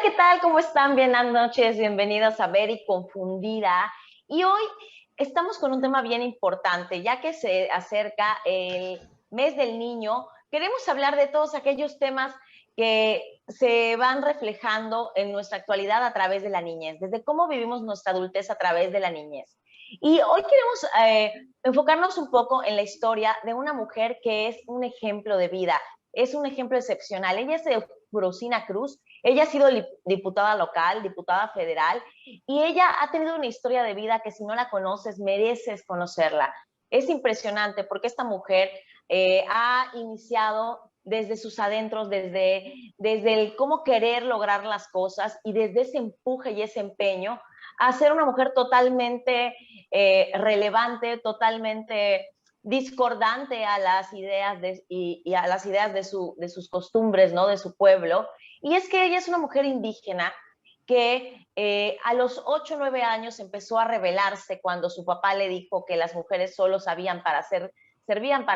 ¿qué tal? ¿Cómo están? Buenas noches, bienvenidos a Ver y Confundida. Y hoy estamos con un tema bien importante, ya que se acerca el mes del niño. Queremos hablar de todos aquellos temas que se van reflejando en nuestra actualidad a través de la niñez, desde cómo vivimos nuestra adultez a través de la niñez. Y hoy queremos enfocarnos un poco en la historia de una mujer que es un ejemplo de vida, es un ejemplo excepcional. Ella es Eufrosina Cruz. Ella ha sido diputada local, diputada federal, y ella ha tenido una historia de vida que si no la conoces, mereces conocerla. Es impresionante porque esta mujer ha iniciado desde sus adentros, desde el cómo querer lograr las cosas y desde ese empuje y ese empeño a ser una mujer totalmente relevante, totalmente discordante a las ideas y a las ideas de sus costumbres, ¿no? De su pueblo. Y es que ella es una mujer indígena que a los 8 o 9 años empezó a rebelarse cuando su papá le dijo que las mujeres solo servían para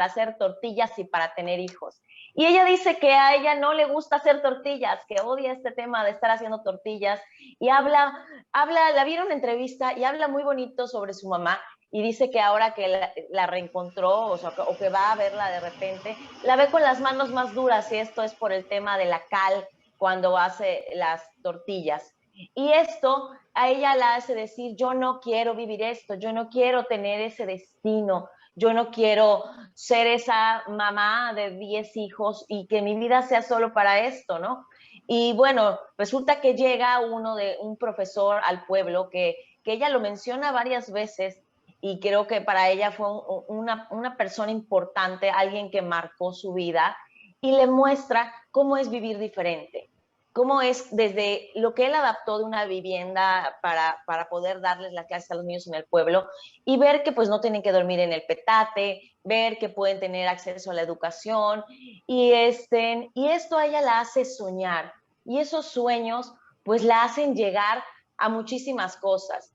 hacer tortillas y para tener hijos. Y ella dice que a ella no le gusta hacer tortillas, que odia este tema de estar haciendo tortillas, y la vi en una entrevista y habla muy bonito sobre su mamá, y dice que ahora que la reencontró, o que va a verla de repente, la ve con las manos más duras, y esto es por el tema de la cal cuando hace las tortillas. Y esto a ella la hace decir, yo no quiero vivir esto, yo no quiero tener ese destino, yo no quiero ser esa mamá de 10 hijos y que mi vida sea solo para esto, ¿no? Y bueno, resulta que llega un profesor al pueblo que ella lo menciona varias veces, y creo que para ella fue una persona importante, alguien que marcó su vida, y le muestra cómo es vivir diferente, cómo es desde lo que él adaptó de una vivienda para poder darles las clases a los niños en el pueblo, y ver que pues no tienen que dormir en el petate, ver que pueden tener acceso a la educación, y esto a ella la hace soñar, y esos sueños pues la hacen llegar a muchísimas cosas.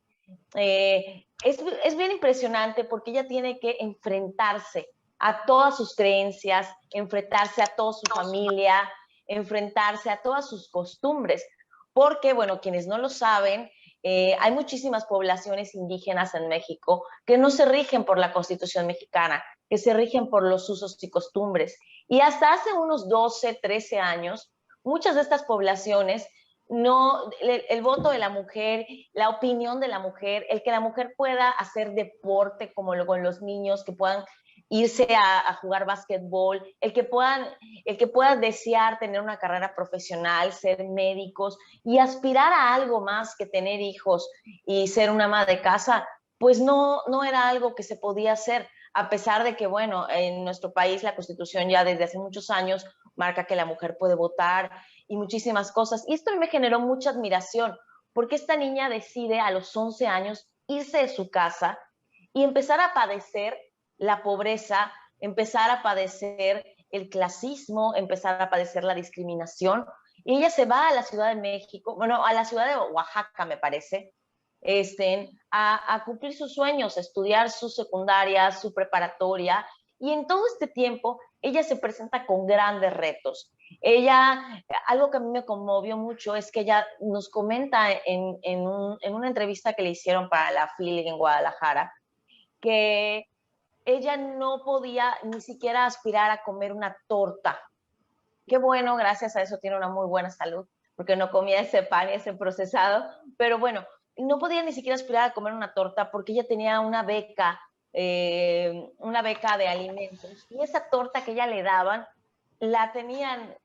Es bien impresionante porque ella tiene que enfrentarse a todas sus creencias, enfrentarse a toda su familia, enfrentarse a todas sus costumbres, porque, bueno, quienes no lo saben, hay muchísimas poblaciones indígenas en México que no se rigen por la Constitución mexicana, que se rigen por los usos y costumbres. Y hasta hace unos 12, 13 años, muchas de estas poblaciones no, el voto de la mujer, la opinión de la mujer, el que la mujer pueda hacer deporte como con los niños, que puedan irse a jugar básquetbol, el que pueda desear tener una carrera profesional, ser médicos y aspirar a algo más que tener hijos y ser una ama de casa, pues no era algo que se podía hacer, a pesar de que, bueno, en nuestro país la Constitución ya desde hace muchos años marca que la mujer puede votar y muchísimas cosas. Y esto me generó mucha admiración, porque esta niña decide a los 11 años irse de su casa y empezar a padecer la pobreza, empezar a padecer el clasismo, empezar a padecer la discriminación. Y ella se va a la Ciudad de México, bueno, a la ciudad de Oaxaca, me parece, a cumplir sus sueños, a estudiar su secundaria, su preparatoria. Y en todo este tiempo, ella se presenta con grandes retos. Algo que a mí me conmovió mucho es que ella nos comenta en una entrevista que le hicieron para la FIL en Guadalajara, que ella no podía ni siquiera aspirar a comer una torta. Qué bueno, gracias a eso tiene una muy buena salud, porque no comía ese pan y ese procesado, pero bueno, no podía ni siquiera aspirar a comer una torta porque ella tenía una beca de alimentos, y esa torta que ella le daban, la tenían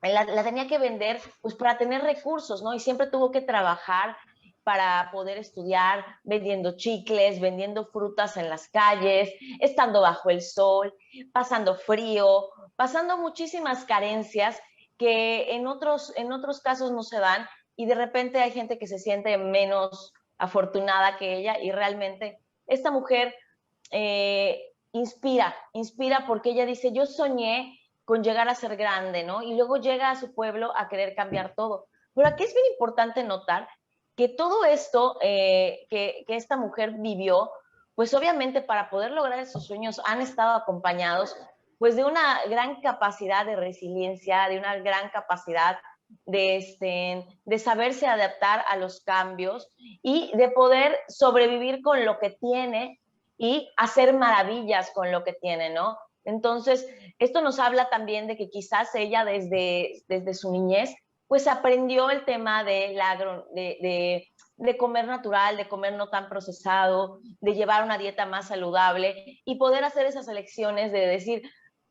la tenía que vender pues para tener recursos, ¿no? Y siempre tuvo que trabajar para poder estudiar, vendiendo chicles, vendiendo frutas en las calles, estando bajo el sol, pasando frío, pasando muchísimas carencias que en otros casos no se dan, y de repente hay gente que se siente menos afortunada que ella, y realmente esta mujer inspira porque ella dice, yo soñé con llegar a ser grande, ¿no? Y luego llega a su pueblo a querer cambiar todo. Pero aquí es bien importante notar que todo esto que esta mujer vivió, pues obviamente para poder lograr esos sueños han estado acompañados pues de una gran capacidad de resiliencia, de una gran capacidad de saberse adaptar a los cambios y de poder sobrevivir con lo que tiene y hacer maravillas con lo que tiene, ¿no? Entonces, esto nos habla también de que quizás ella desde su niñez, pues aprendió el tema de comer natural, de comer no tan procesado, de llevar una dieta más saludable y poder hacer esas elecciones de decir,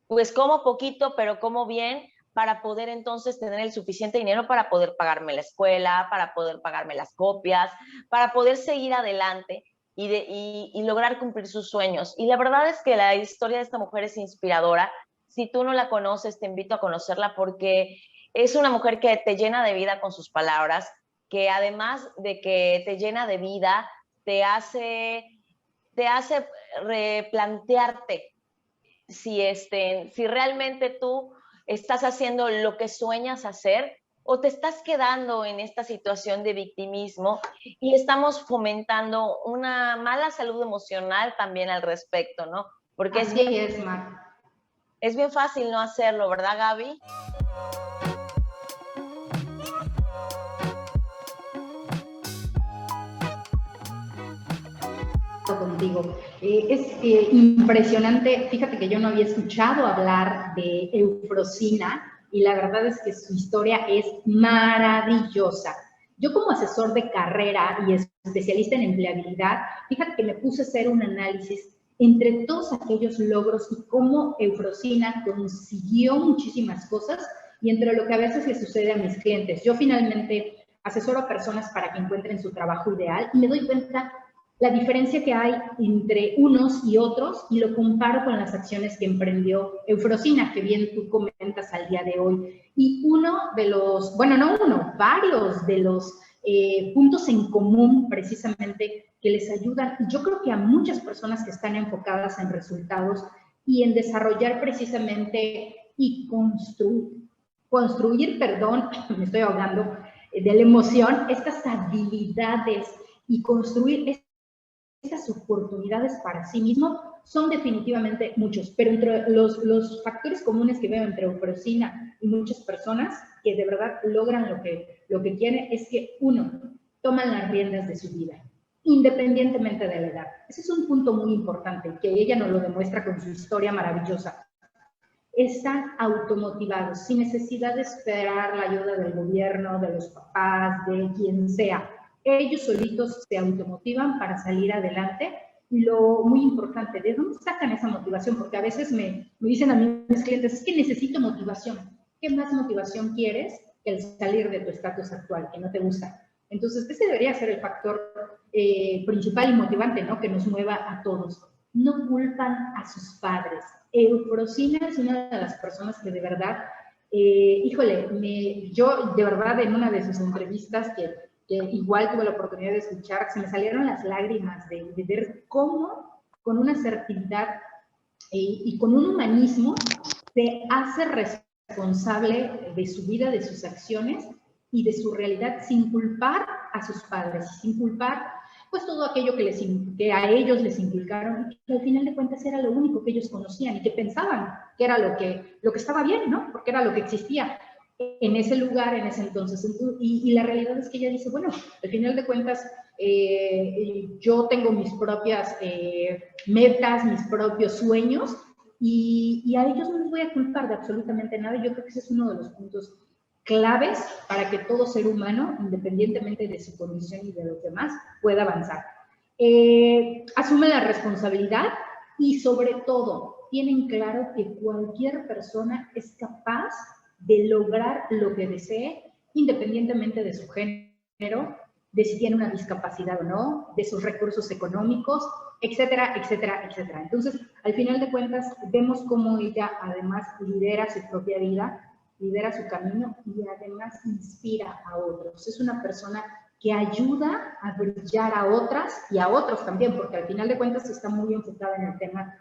pues como poquito, pero como bien, para poder entonces tener el suficiente dinero para poder pagarme la escuela, para poder pagarme las copias, para poder seguir adelante y lograr cumplir sus sueños. Y la verdad es que la historia de esta mujer es inspiradora. Si tú no la conoces, te invito a conocerla porque es una mujer que te llena de vida con sus palabras, que además de que te llena de vida, te hace replantearte si realmente tú estás haciendo lo que sueñas hacer o te estás quedando en esta situación de victimismo y estamos fomentando una mala salud emocional también al respecto, ¿no? Porque Así es, Mar. es bien fácil no hacerlo, ¿verdad, Gaby? Contigo. Es impresionante, fíjate que yo no había escuchado hablar de Eufrosina y la verdad es que su historia es maravillosa. Yo como asesor de carrera y especialista en empleabilidad, fíjate que me puse a hacer un análisis entre todos aquellos logros y cómo Eufrosina consiguió muchísimas cosas y entre lo que a veces le sucede a mis clientes. Yo finalmente asesoro a personas para que encuentren su trabajo ideal y me doy cuenta la diferencia que hay entre unos y otros y lo comparo con las acciones que emprendió Eufrosina, que bien tú comentas al día de hoy. Y uno de los, bueno, no uno, varios de los puntos en común precisamente que les ayudan, yo creo que a muchas personas que están enfocadas en resultados y en desarrollar precisamente y construir, perdón, me estoy ahogando, de la emoción, estas habilidades y construir estas oportunidades para sí mismo son definitivamente muchos, pero entre los factores comunes que veo entre Eufrosina y muchas personas que de verdad logran lo que quieren es que, uno, toman las riendas de su vida, independientemente de la edad. Ese es un punto muy importante, que ella nos lo demuestra con su historia maravillosa. Están automotivados, sin necesidad de esperar la ayuda del gobierno, de los papás, de quien sea. Ellos solitos se automotivan para salir adelante. Y lo muy importante, ¿de dónde sacan esa motivación? Porque a veces me dicen a mí mis clientes, es que necesito motivación. ¿Qué más motivación quieres que el salir de tu estatus actual, que no te gusta? Entonces, ese debería ser el factor principal y motivante, ¿no? Que nos mueva a todos. No culpan a sus padres. Eufrosina es una de las personas que de verdad, híjole, yo de verdad en una de sus entrevistas que igual tuve la oportunidad de escuchar, se me salieron las lágrimas de ver cómo con una asertividad y con un humanismo se hace responsable de su vida, de sus acciones y de su realidad sin culpar a sus padres, sin culpar pues todo aquello que a ellos les inculcaron y que al final de cuentas era lo único que ellos conocían y que pensaban que era lo que estaba bien, ¿no? Porque era lo que existía en ese lugar, en ese entonces. Y la realidad es que ella dice, bueno, al final de cuentas, yo tengo mis propias metas, mis propios sueños, y a ellos no les voy a culpar de absolutamente nada. Yo creo que ese es uno de los puntos claves para que todo ser humano, independientemente de su condición y de los demás, pueda avanzar. Asume la responsabilidad y sobre todo tienen claro que cualquier persona es capaz de lograr lo que desee, independientemente de su género, de si tiene una discapacidad o no, de sus recursos económicos, etcétera, etcétera, etcétera. Entonces, al final de cuentas, vemos cómo ella además lidera su propia vida, lidera su camino y además inspira a otros. Es una persona que ayuda a brillar a otras y a otros también, porque al final de cuentas está muy enfocada en el tema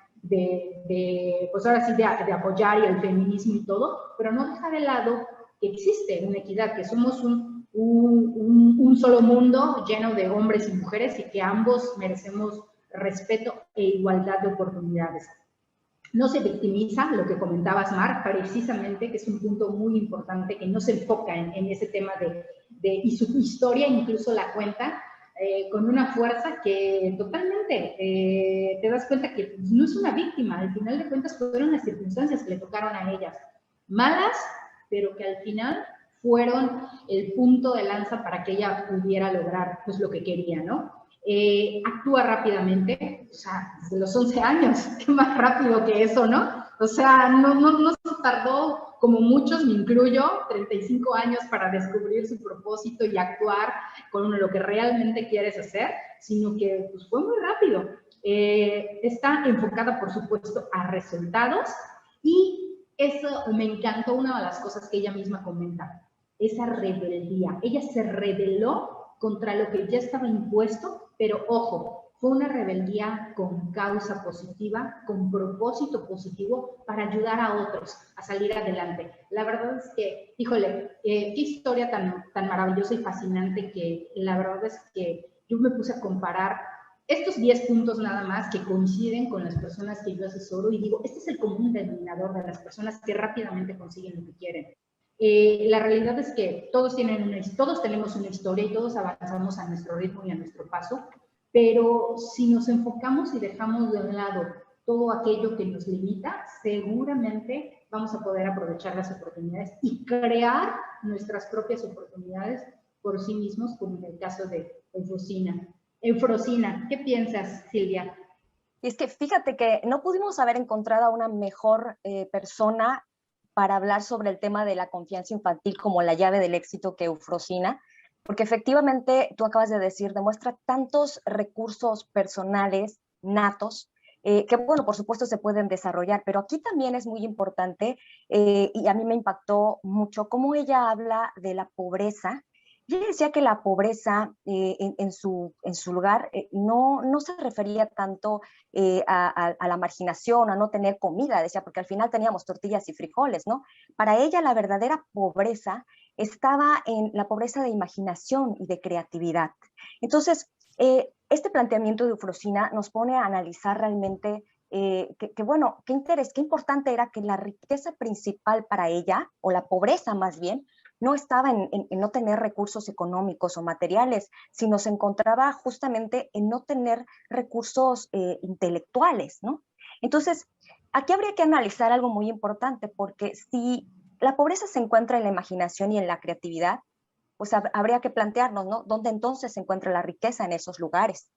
pues ahora sí, de apoyar y el feminismo y todo, pero no deja de lado que existe una equidad, que somos un solo mundo lleno de hombres y mujeres y que ambos merecemos respeto e igualdad de oportunidades. No se victimiza, lo que comentabas, Mar, precisamente, que es un punto muy importante, que no se enfoca en ese tema y su historia incluso la cuenta con una fuerza que totalmente te das cuenta que no es una víctima, al final de cuentas fueron las circunstancias que le tocaron a ellas, malas, pero que al final fueron el punto de lanza para que ella pudiera lograr pues lo que quería, ¿no? Actúa rápidamente, o sea, desde los 11 años, qué más rápido que eso, ¿no? O sea, no se tardó, como muchos, me incluyo, 35 años para descubrir su propósito y actuar con lo que realmente quieres hacer, sino que pues, fue muy rápido. Está enfocada, por supuesto, a resultados y eso me encantó, una de las cosas que ella misma comenta, esa rebeldía. Ella se rebeló contra lo que ya estaba impuesto, pero ojo, fue una rebeldía con causa positiva, con propósito positivo para ayudar a otros a salir adelante. La verdad es que, híjole, qué historia tan maravillosa y fascinante, que la verdad es que yo me puse a comparar estos 10 puntos nada más que coinciden con las personas que yo asesoro y digo, este es el común denominador de las personas que rápidamente consiguen lo que quieren. La realidad es que todos tenemos una historia y todos avanzamos a nuestro ritmo y a nuestro paso, pero si nos enfocamos y dejamos de un lado todo aquello que nos limita, seguramente vamos a poder aprovechar las oportunidades y crear nuestras propias oportunidades por sí mismos, como en el caso de Eufrosina. Eufrosina, ¿qué piensas, Silvia? Y es que fíjate que no pudimos haber encontrado a una mejor persona para hablar sobre el tema de la confianza infantil como la llave del éxito que Eufrosina, porque efectivamente, tú acabas de decir, demuestra tantos recursos personales natos, que bueno, por supuesto se pueden desarrollar, pero aquí también es muy importante, y a mí me impactó mucho cómo ella habla de la pobreza. Yo decía que la pobreza en su lugar no se refería tanto a la marginación, a no tener comida, decía, porque al final teníamos tortillas y frijoles, ¿no? Para ella la verdadera pobreza estaba en la pobreza de imaginación y de creatividad. Entonces, este planteamiento de Eufrosina nos pone a analizar realmente bueno, qué interés, qué importante era que la riqueza principal para ella, o la pobreza más bien, no estaba en no tener recursos económicos o materiales, sino se encontraba justamente en no tener recursos intelectuales, ¿no? Entonces, aquí habría que analizar algo muy importante, porque si la pobreza se encuentra en la imaginación y en la creatividad, pues habría que plantearnos, ¿no? ¿Dónde entonces se encuentra la riqueza en esos lugares?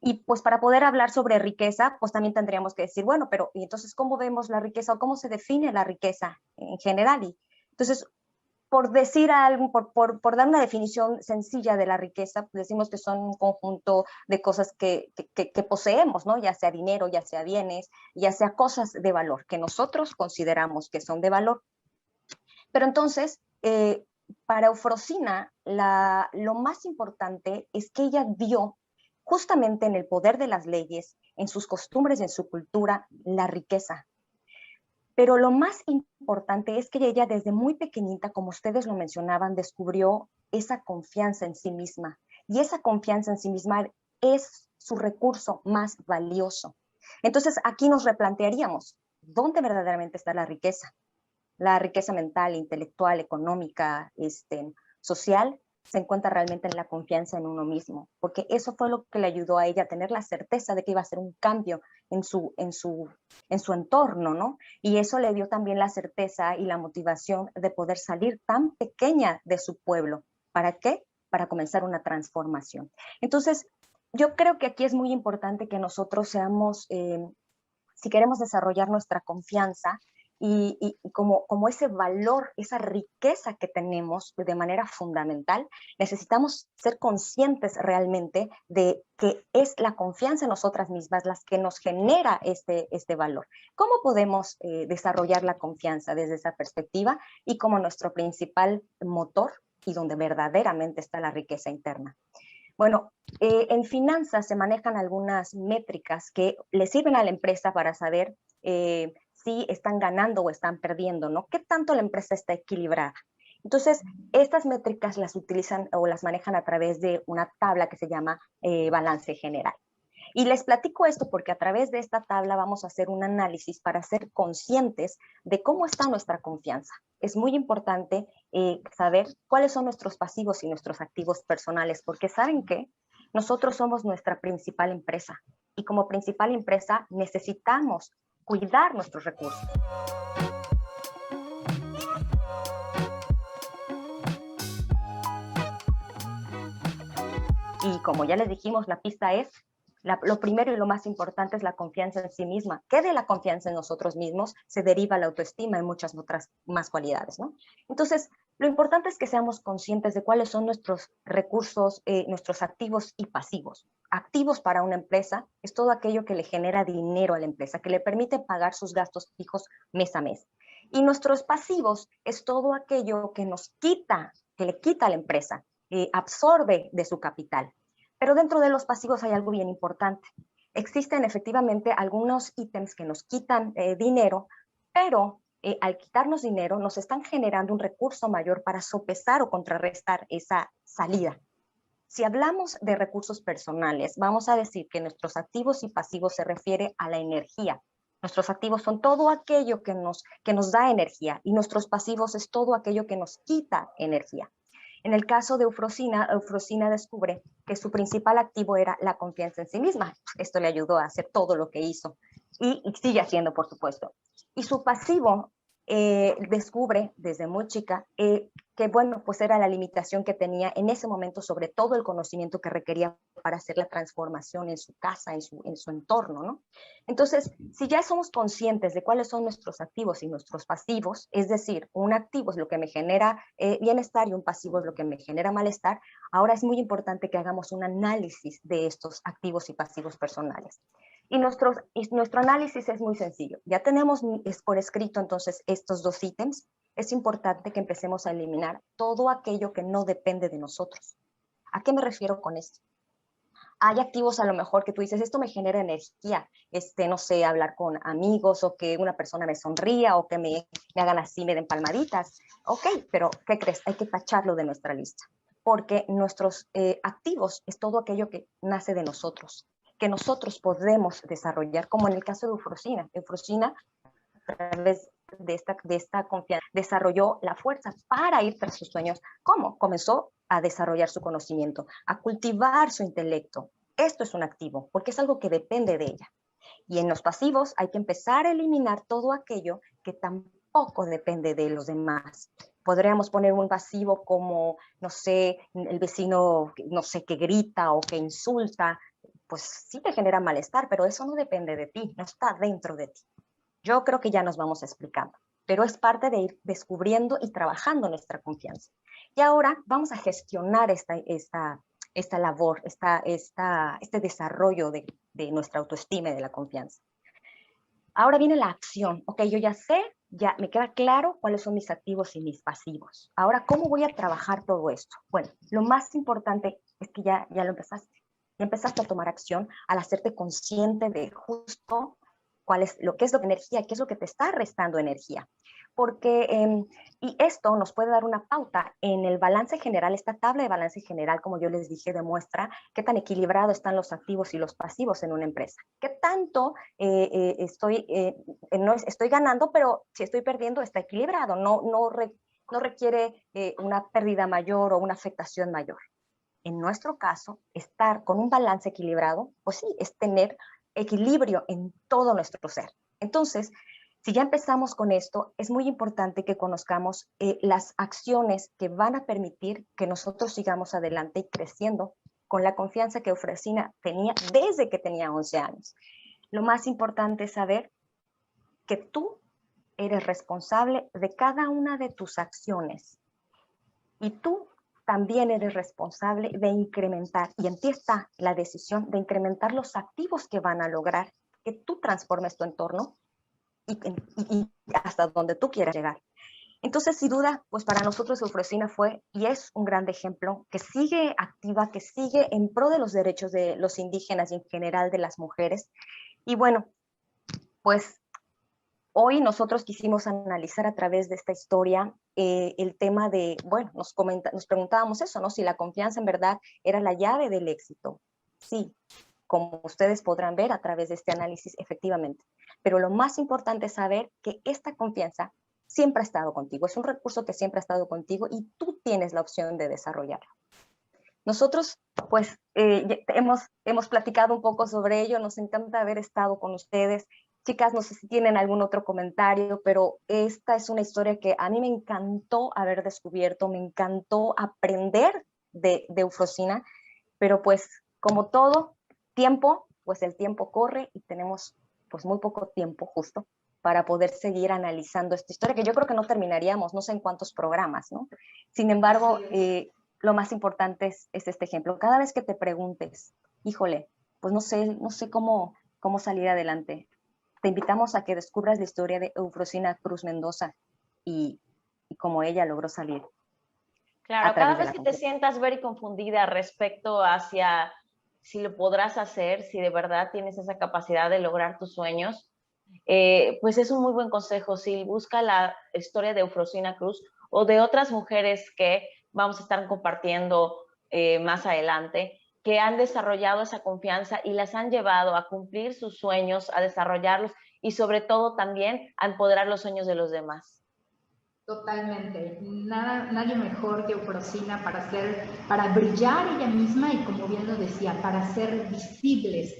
Y pues para poder hablar sobre riqueza, pues también tendríamos que decir, bueno, pero ¿y entonces cómo vemos la riqueza o cómo se define la riqueza en general? Y entonces, por decir algo, por dar una definición sencilla de la riqueza, pues decimos que son un conjunto de cosas que poseemos, ¿no? Ya sea dinero, ya sea bienes, ya sea cosas de valor, que nosotros consideramos que son de valor. Pero entonces, para Eufrosina, lo más importante es que ella vio justamente en el poder de las leyes, en sus costumbres, en su cultura, la riqueza. Pero lo más importante es que ella desde muy pequeñita, como ustedes lo mencionaban, descubrió esa confianza en sí misma. Y esa confianza en sí misma es su recurso más valioso. Entonces aquí nos replantearíamos, ¿dónde verdaderamente está la riqueza? La riqueza mental, intelectual, económica, social, se encuentra realmente en la confianza en uno mismo, porque eso fue lo que le ayudó a ella a tener la certeza de que iba a ser un cambio en su entorno, ¿no? Y eso le dio también la certeza y la motivación de poder salir tan pequeña de su pueblo. ¿Para qué? Para comenzar una transformación. Entonces, yo creo que aquí es muy importante que nosotros seamos, si queremos desarrollar nuestra confianza, y como ese valor, esa riqueza que tenemos de manera fundamental, necesitamos ser conscientes realmente de que es la confianza en nosotras mismas las que nos genera este valor. ¿Cómo podemos desarrollar la confianza desde esa perspectiva y como nuestro principal motor y donde verdaderamente está la riqueza interna? Bueno, en finanzas se manejan algunas métricas que le sirven a la empresa para saber si están ganando o están perdiendo, ¿no? ¿Qué tanto la empresa está equilibrada? Entonces, estas métricas las utilizan o las manejan a través de una tabla que se llama balance general. Y les platico esto porque a través de esta tabla vamos a hacer un análisis para ser conscientes de cómo está nuestra confianza. Es muy importante saber cuáles son nuestros pasivos y nuestros activos personales, porque ¿saben qué? Nosotros somos nuestra principal empresa y como principal empresa necesitamos cuidar nuestros recursos. Y como ya les dijimos, la pista es, lo primero y lo más importante es la confianza en sí misma, que de la confianza en nosotros mismos se deriva la autoestima y muchas otras más cualidades, ¿no? Entonces, lo importante es que seamos conscientes de cuáles son nuestros recursos, nuestros activos y pasivos. Activos para una empresa es todo aquello que le genera dinero a la empresa, que le permite pagar sus gastos fijos mes a mes. Y nuestros pasivos es todo aquello que nos quita, que le quita a la empresa, absorbe de su capital. Pero dentro de los pasivos hay algo bien importante. Existen efectivamente algunos ítems que nos quitan dinero, pero al quitarnos dinero nos están generando un recurso mayor para sopesar o contrarrestar esa salida. Si hablamos de recursos personales, vamos a decir que nuestros activos y pasivos se refiere a la energía. Nuestros activos son todo aquello que nos da energía y nuestros pasivos es todo aquello que nos quita energía. En el caso de Eufrosina, Eufrosina descubre que su principal activo era la confianza en sí misma. Esto le ayudó a hacer todo lo que hizo y sigue haciendo, por supuesto. Y su pasivo descubre desde muy chica que, bueno, pues era la limitación que tenía en ese momento sobre todo el conocimiento que requería para hacer la transformación en su casa, en su entorno, ¿no? Entonces, si ya somos conscientes de cuáles son nuestros activos y nuestros pasivos, es decir, un activo es lo que me genera bienestar y un pasivo es lo que me genera malestar, ahora es muy importante que hagamos un análisis de estos activos y pasivos personales. Y nuestro análisis es muy sencillo. Ya tenemos por escrito entonces estos dos ítems. Es importante que empecemos a eliminar todo aquello que no depende de nosotros. ¿A qué me refiero con esto? Hay activos a lo mejor que tú dices, esto me genera energía, no sé, hablar con amigos o que una persona me sonría o que me hagan así, me den palmaditas. Ok, pero ¿qué crees? Hay que tacharlo de nuestra lista, porque nuestros activos es todo aquello que nace de nosotros, que nosotros podemos desarrollar, como en el caso de Eufrosina. Eufrosina, a través de esta confianza, desarrolló la fuerza para ir tras sus sueños. ¿Cómo? Comenzó a desarrollar su conocimiento, a cultivar su intelecto. Esto es un activo, porque es algo que depende de ella. Y en los pasivos hay que empezar a eliminar todo aquello que tampoco depende de los demás. Podríamos poner un pasivo como, no sé, el vecino, no sé, que grita o que insulta, pues sí te genera malestar, pero eso no depende de ti, no está dentro de ti. Yo creo que ya nos vamos explicando, pero es parte de ir descubriendo y trabajando nuestra confianza. Y ahora vamos a gestionar esta labor, este desarrollo de nuestra autoestima y de la confianza. Ahora viene la acción. Ok, yo ya sé, ya me queda claro cuáles son mis activos y mis pasivos. Ahora, ¿cómo voy a trabajar todo esto? Bueno, lo más importante es que ya lo empezaste. Ya empezaste a tomar acción al hacerte consciente de justo lo que es la energía, qué es lo que te está restando energía. Porque, y esto nos puede dar una pauta en el balance general. Esta tabla de balance general, como yo les dije, demuestra qué tan equilibrado están los activos y los pasivos en una empresa. Qué tanto no estoy ganando, pero si estoy perdiendo está equilibrado, no requiere una pérdida mayor o una afectación mayor. En nuestro caso, estar con un balance equilibrado, pues sí, es tener equilibrio en todo nuestro ser. Entonces, si ya empezamos con esto, es muy importante que conozcamos las acciones que van a permitir que nosotros sigamos adelante y creciendo con la confianza que Eufrosina tenía desde que tenía 11 años. Lo más importante es saber que tú eres responsable de cada una de tus acciones y tú también eres responsable de incrementar, y en ti está la decisión de incrementar los activos que van a lograr que tú transformes tu entorno y hasta donde tú quieras llegar. Entonces, sin duda, pues para nosotros Eufrosina fue y es un gran ejemplo que sigue activa, que sigue en pro de los derechos de los indígenas y en general de las mujeres. Y bueno, pues hoy nosotros quisimos analizar a través de esta historia el tema de, bueno, nos preguntábamos eso, ¿no? Si la confianza en verdad era la llave del éxito. Sí, como ustedes podrán ver a través de este análisis, efectivamente. Pero lo más importante es saber que esta confianza siempre ha estado contigo, es un recurso que siempre ha estado contigo y tú tienes la opción de desarrollarlo. Nosotros, pues, hemos platicado un poco sobre ello, nos encanta haber estado con ustedes. Chicas, no sé si tienen algún otro comentario, pero esta es una historia que a mí me encantó haber descubierto, me encantó aprender de Eufrosina, pero pues, como todo tiempo, pues el tiempo corre y tenemos pues muy poco tiempo justo para poder seguir analizando esta historia, que yo creo que no terminaríamos, no sé en cuántos programas, ¿no? Sin embargo, lo más importante es este ejemplo. Cada vez que te preguntes, híjole, pues no sé cómo salir adelante, te invitamos a que descubras la historia de Eufrosina Cruz Mendoza y cómo ella logró salir. Claro, cada vez que te sientas very confundida respecto hacia si lo podrás hacer, si de verdad tienes esa capacidad de lograr tus sueños, pues es un muy buen consejo. Si busca la historia de Eufrosina Cruz o de otras mujeres que vamos a estar compartiendo más adelante, que han desarrollado esa confianza y las han llevado a cumplir sus sueños, a desarrollarlos y sobre todo también a empoderar los sueños de los demás. Totalmente. Nadie mejor que Eufrosina para brillar ella misma y, como bien lo decía, para ser visibles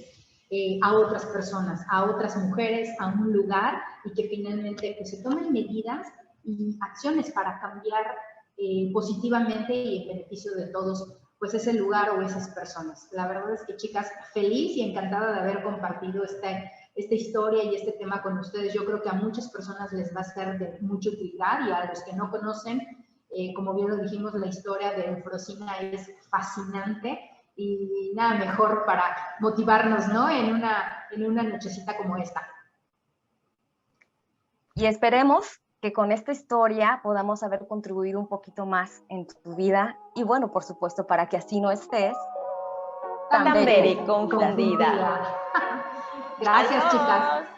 a otras personas, a otras mujeres, a un lugar, y que finalmente pues, se tomen medidas y acciones para cambiar positivamente y en beneficio de todos, pues ese lugar o esas personas. La verdad es que, chicas, feliz y encantada de haber compartido esta historia y este tema con ustedes. Yo creo que a muchas personas les va a ser de mucha utilidad, y a los que no conocen, como bien lo dijimos, la historia de Eufrosina es fascinante y nada mejor para motivarnos, ¿no? En una nochecita como esta. Y esperemos que con esta historia podamos haber contribuido un poquito más en tu vida y bueno, por supuesto, para que así no estés tan very confundida. Gracias, Adiós. Chicas.